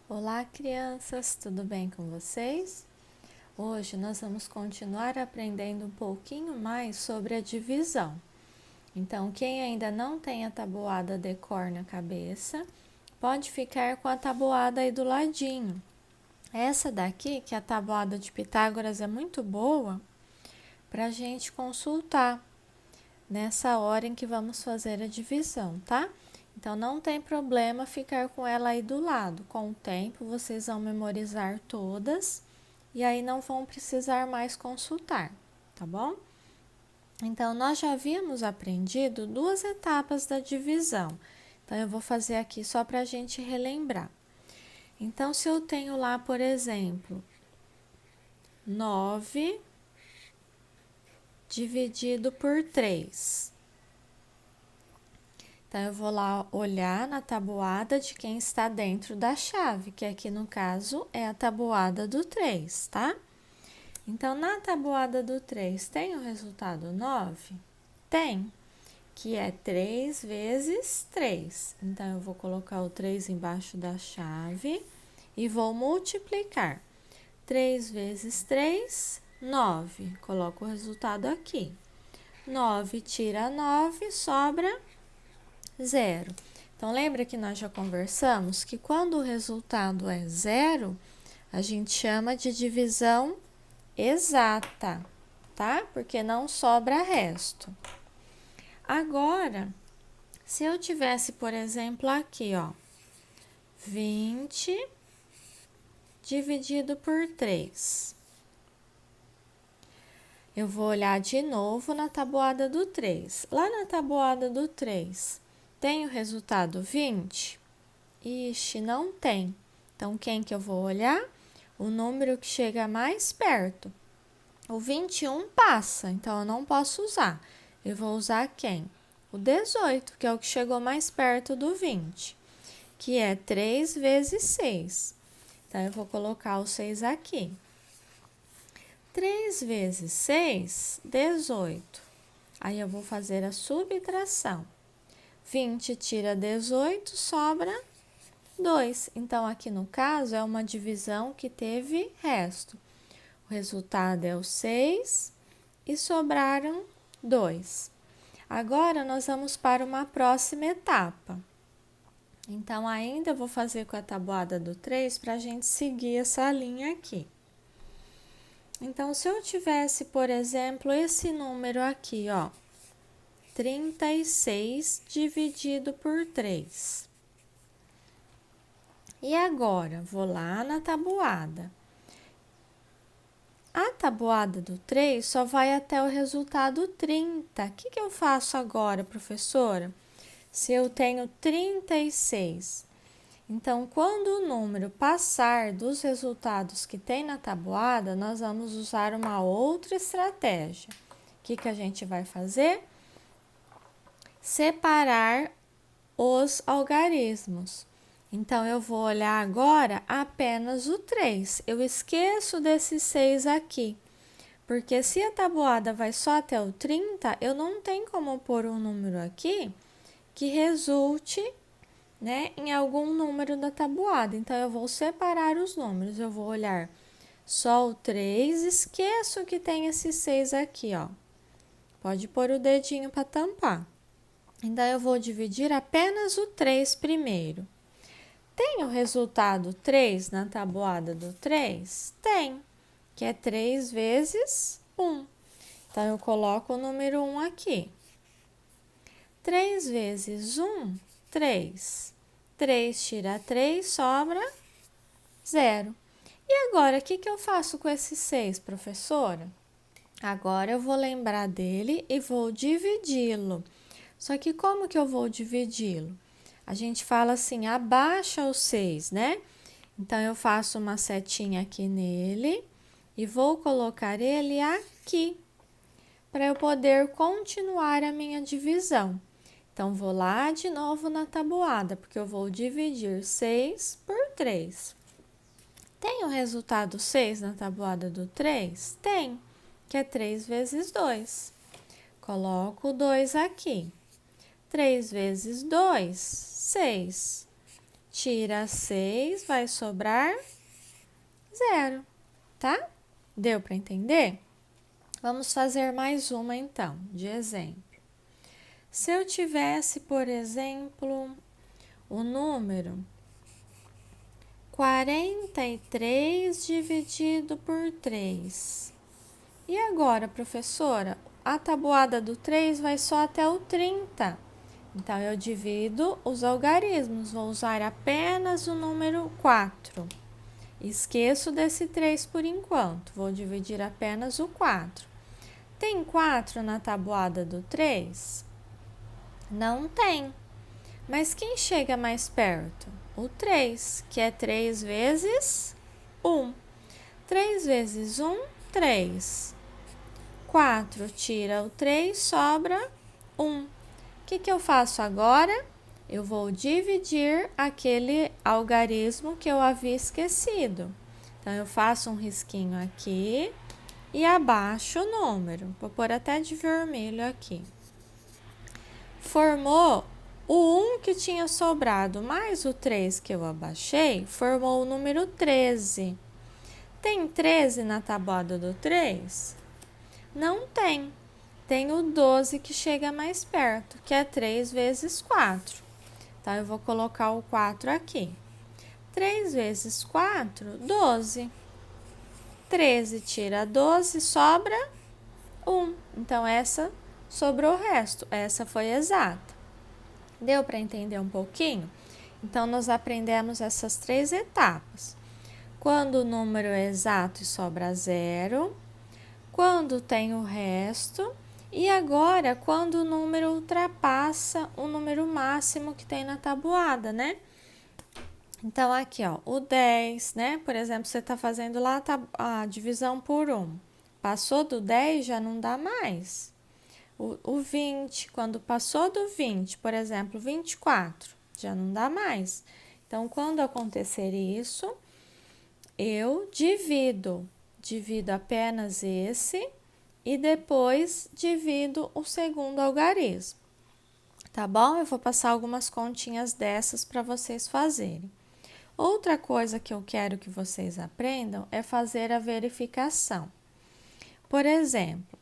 Olá, crianças, tudo bem com vocês? Hoje nós vamos continuar aprendendo um pouquinho mais sobre a divisão. Então, quem ainda não tem a tabuada de cor na cabeça, pode ficar com a tabuada aí do ladinho. Essa daqui, que é a tabuada de Pitágoras, é muito boa para a gente consultar nessa hora em que vamos fazer a divisão, tá? Então, não tem problema ficar com ela aí do lado. Com o tempo, vocês vão memorizar todas e aí não vão precisar mais consultar, tá bom? Então, nós já havíamos aprendido duas etapas da divisão. Então, eu vou fazer aqui só para a gente relembrar. Então, se eu tenho lá, por exemplo, 9 dividido por 3. Então, eu vou lá olhar na tabuada de quem está dentro da chave, que aqui no caso é a tabuada do 3, tá? Então, na tabuada do 3, tem o resultado 9? Tem, que é 3 vezes 3. Então, eu vou colocar o 3 embaixo da chave e vou multiplicar. 3 vezes 3, 9. Coloco o resultado aqui. 9 tira 9, sobra 0. Então, lembra que nós já conversamos que quando o resultado é 0, a gente chama de divisão exata, tá? Porque não sobra resto. Agora, se eu tivesse, por exemplo, aqui, ó, 20 dividido por 3. Eu vou olhar de novo na tabuada do 3. Lá na tabuada do 3, tem o resultado 20? Ixi, não tem. Então, quem que eu vou olhar? O número que chega mais perto. O 21 passa, então eu não posso usar. Eu vou usar quem? O 18, que é o que chegou mais perto do 20, que é 3 vezes 6. Então, eu vou colocar o 6 aqui. 3 vezes 6, 18. Aí, eu vou fazer a subtração. 20 tira 18, sobra 2. Então, aqui no caso, é uma divisão que teve resto. O resultado é o 6 e sobraram 2. Agora, nós vamos para uma próxima etapa. Então, ainda vou fazer com a tabuada do 3 para a gente seguir essa linha aqui. Então, se eu tivesse, por exemplo, esse número aqui, ó, 36 dividido por 3. E agora, vou lá na tabuada. A tabuada do 3 só vai até o resultado 30. O que eu faço agora, professora? Se eu tenho 36, então, quando o número passar dos resultados que tem na tabuada, nós vamos usar uma outra estratégia. O que a gente vai fazer? Separar os algarismos. Então, eu vou olhar agora apenas o 3. Eu esqueço desse 6 aqui, porque se a tabuada vai só até o 30, eu não tenho como pôr um número aqui que resulte, né, em algum número da tabuada. Então, eu vou separar os números. Eu vou olhar só o 3, esqueço que tem esse 6 aqui, ó. Pode pôr o dedinho para tampar. Então, eu vou dividir apenas o 3 primeiro. Tem o resultado 3 na tabuada do 3? Tem, que é 3 vezes 1. Então, eu coloco o número 1 aqui. 3 vezes 1, 3. 3 tira 3, sobra 0. E agora, o que eu faço com esse 6, professora? Agora, eu vou lembrar dele e vou dividi-lo. Só que como que eu vou dividi-lo? A gente fala assim, abaixa o 6, né? Então, eu faço uma setinha aqui nele e vou colocar ele aqui, para eu poder continuar a minha divisão. Então, vou lá de novo na tabuada, porque eu vou dividir 6 por 3. Tem o resultado 6 na tabuada do 3? Tem, que é 3 vezes 2. Coloco o 2 aqui. 3 vezes 2, 6. tira 6, vai sobrar 0, tá? Deu para entender? Vamos fazer mais uma então, de exemplo. Se eu tivesse, por exemplo, o número 43 dividido por 3. E agora, professora, a tabuada do 3 vai só até o 30. Então, eu divido os algarismos, vou usar apenas o número 4. Esqueço desse 3 por enquanto, vou dividir apenas o 4. Tem 4 na tabuada do 3? Não tem. Mas quem chega mais perto? O 3, que é 3 vezes 1. 3 vezes 1, 3. 4 tira o 3, sobra 1. O que eu faço agora? Eu vou dividir aquele algarismo que eu havia esquecido. Então, eu faço um risquinho aqui e abaixo o número. Vou pôr até de vermelho aqui. Formou o 1 que tinha sobrado mais o 3 que eu abaixei, formou o número 13. Tem 13 na tabuada do 3? Não tem. Tem o 12 que chega mais perto, que é 3 vezes 4. Então, eu vou colocar o 4 aqui. 3 vezes 4, 12. 13 tira 12, sobra 1. Então, essa sobrou o resto. Essa foi exata. Deu para entender um pouquinho? Então, nós aprendemos essas 3 etapas. Quando o número é exato e sobra 0, quando tem o resto, e agora quando o número ultrapassa o número máximo que tem na tabuada, né? Então, aqui, ó, o 10, né? Por exemplo, você está fazendo lá a divisão por 1. Passou do 10, já não dá mais. O 20, quando passou do 20, por exemplo, 24, já não dá mais. Então, quando acontecer isso, eu divido apenas esse e depois divido o segundo algarismo. Tá bom? Eu vou passar algumas continhas dessas para vocês fazerem. Outra coisa que eu quero que vocês aprendam é fazer a verificação. Por exemplo,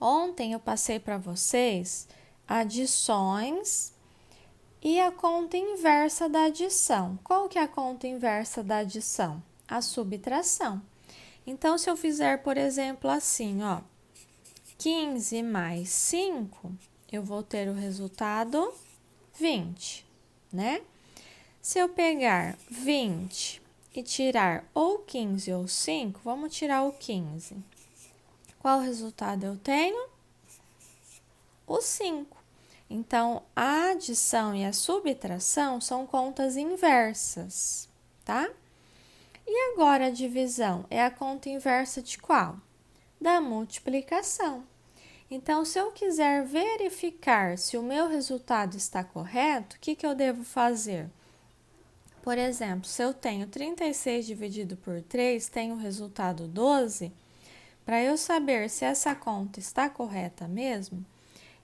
ontem eu passei para vocês adições e a conta inversa da adição. Qual que é a conta inversa da adição? A subtração. Então, se eu fizer, por exemplo, assim, ó, 15 mais 5, eu vou ter o resultado 20, né? Se eu pegar 20 e tirar ou 15 ou 5, vamos tirar o 15. Qual resultado eu tenho? O 5. Então, a adição e a subtração são contas inversas, tá? E agora a divisão é a conta inversa de qual? Da multiplicação. Então, se eu quiser verificar se o meu resultado está correto, o que eu devo fazer? Por exemplo, se eu tenho 36 dividido por 3, tenho o resultado 12, para eu saber se essa conta está correta mesmo,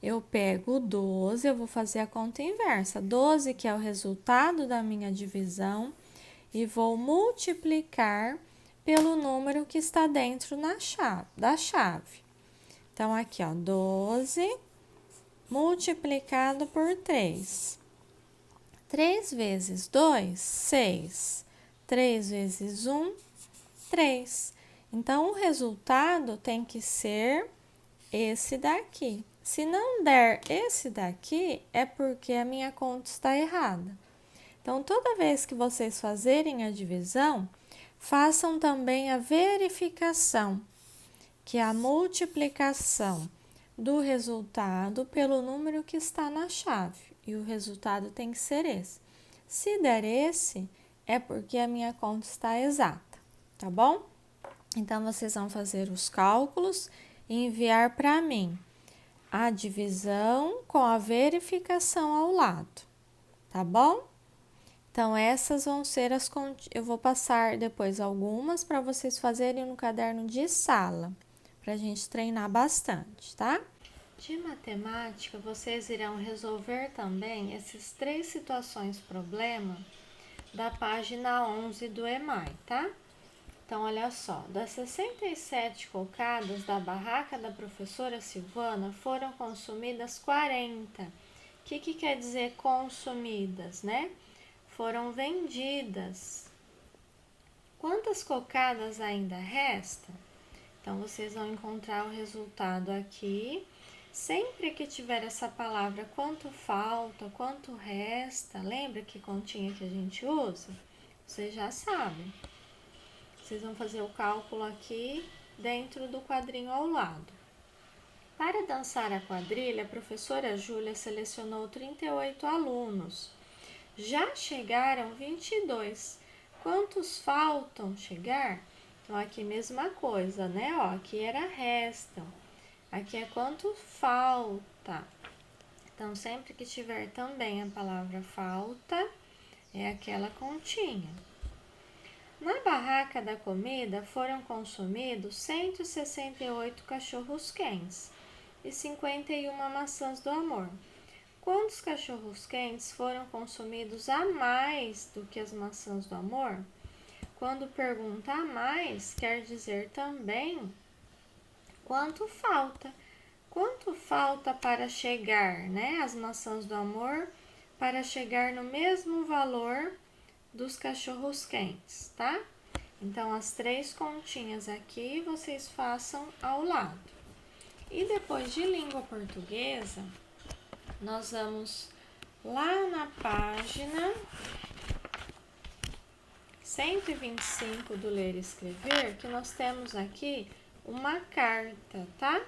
eu pego o 12, eu vou fazer a conta inversa. 12, que é o resultado da minha divisão, e vou multiplicar pelo número que está dentro da chave. Então, aqui, ó, 12 multiplicado por 3. 3 vezes 2, 6. 3 vezes 1, 3. Então, o resultado tem que ser esse daqui. Se não der esse daqui, é porque a minha conta está errada. Então, toda vez que vocês fazerem a divisão, façam também a verificação, que é a multiplicação do resultado pelo número que está na chave. E o resultado tem que ser esse. Se der esse, é porque a minha conta está exata, tá bom? Então, vocês vão fazer os cálculos e enviar para mim a divisão com a verificação ao lado, tá bom? Então, essas vão ser as eu vou passar depois algumas para vocês fazerem no caderno de sala, para a gente treinar bastante, tá? De matemática, vocês irão resolver também essas 3 situações problema da página 11 do EMAI, tá? Então, olha só, das 67 cocadas da barraca da professora Silvana, foram consumidas 40. O que quer dizer consumidas, né? Foram vendidas. Quantas cocadas ainda restam? Então, vocês vão encontrar o resultado aqui. Sempre que tiver essa palavra quanto falta, quanto resta, lembra que continha que a gente usa? Vocês já sabem. Vocês vão fazer o cálculo aqui dentro do quadrinho ao lado. Para dançar a quadrilha, a professora Júlia selecionou 38 alunos. Já chegaram 22. Quantos faltam chegar? Então, aqui mesma coisa, né? Ó, aqui era restam. Aqui é quanto falta. Então, sempre que tiver também a palavra falta, é aquela continha. Na barraca da comida foram consumidos 168 cachorros-quentes e 51 maçãs do amor. Quantos cachorros-quentes foram consumidos a mais do que as maçãs do amor? Quando pergunta a mais, quer dizer também quanto falta. Quanto falta para chegar, né? As maçãs do amor, para chegar no mesmo valor dos cachorros-quentes, tá? Então, as 3 continhas aqui vocês façam ao lado. E depois de língua portuguesa, nós vamos lá na página 125 do Ler e Escrever, que nós temos aqui uma carta, tá?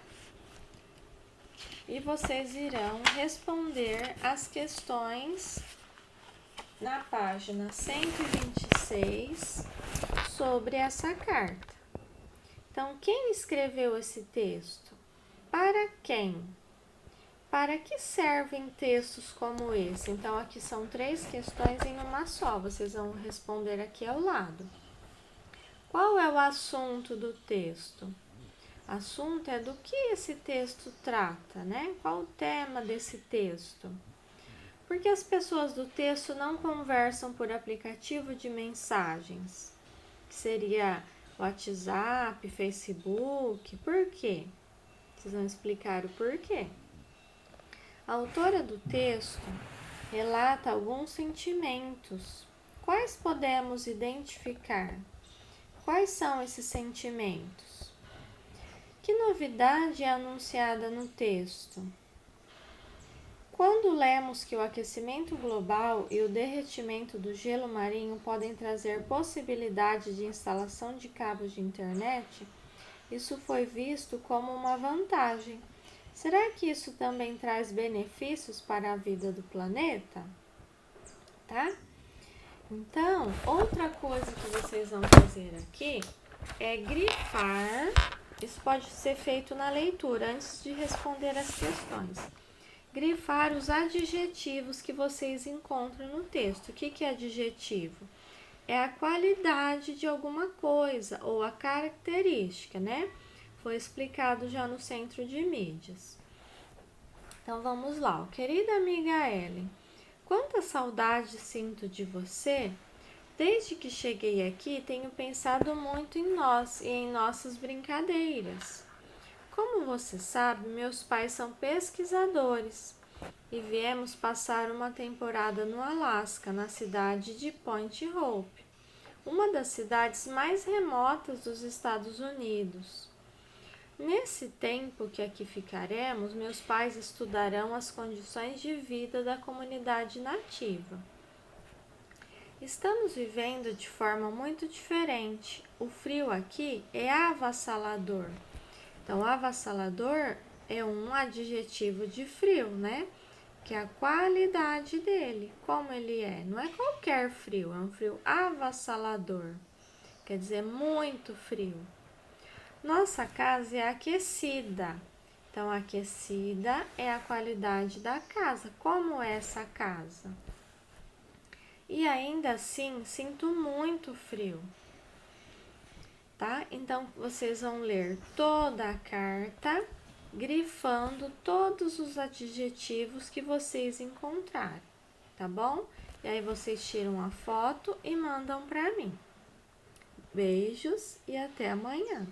E vocês irão responder as questões na página 126 sobre essa carta. Então, quem escreveu esse texto? Para quem? Para que servem textos como esse? Então, aqui são 3 questões em uma só, vocês vão responder aqui ao lado. Qual é o assunto do texto? Assunto é do que esse texto trata, né? Qual o tema desse texto? Por que as pessoas do texto não conversam por aplicativo de mensagens? Que seria WhatsApp, Facebook, por quê? Vocês vão explicar o porquê. A autora do texto relata alguns sentimentos. Quais podemos identificar? Quais são esses sentimentos? Que novidade é anunciada no texto? Quando lemos que o aquecimento global e o derretimento do gelo marinho podem trazer possibilidade de instalação de cabos de internet, isso foi visto como uma vantagem. Será que isso também traz benefícios para a vida do planeta? Tá? Então, outra coisa que vocês vão fazer aqui é grifar. Isso pode ser feito na leitura antes de responder as questões. Grifar os adjetivos que vocês encontram no texto. O que é adjetivo? É a qualidade de alguma coisa ou a característica, né? Foi explicado já no centro de mídias. Então vamos lá. Querida amiga Ellen, quanta saudade sinto de você. Desde que cheguei aqui, tenho pensado muito em nós e em nossas brincadeiras. Como você sabe, meus pais são pesquisadores e viemos passar uma temporada no Alasca, na cidade de Point Hope, uma das cidades mais remotas dos Estados Unidos. Nesse tempo que aqui ficaremos, meus pais estudarão as condições de vida da comunidade nativa. Estamos vivendo de forma muito diferente. O frio aqui é avassalador. Então, avassalador é um adjetivo de frio, né? Que é a qualidade dele, como ele é. Não é qualquer frio, é um frio avassalador. Quer dizer, muito frio. Nossa casa é aquecida. Então, aquecida é a qualidade da casa. Como é essa casa? E ainda assim, sinto muito frio. Tá? Então, vocês vão ler toda a carta, grifando todos os adjetivos que vocês encontrarem, tá bom? E aí vocês tiram a foto e mandam para mim. Beijos e até amanhã.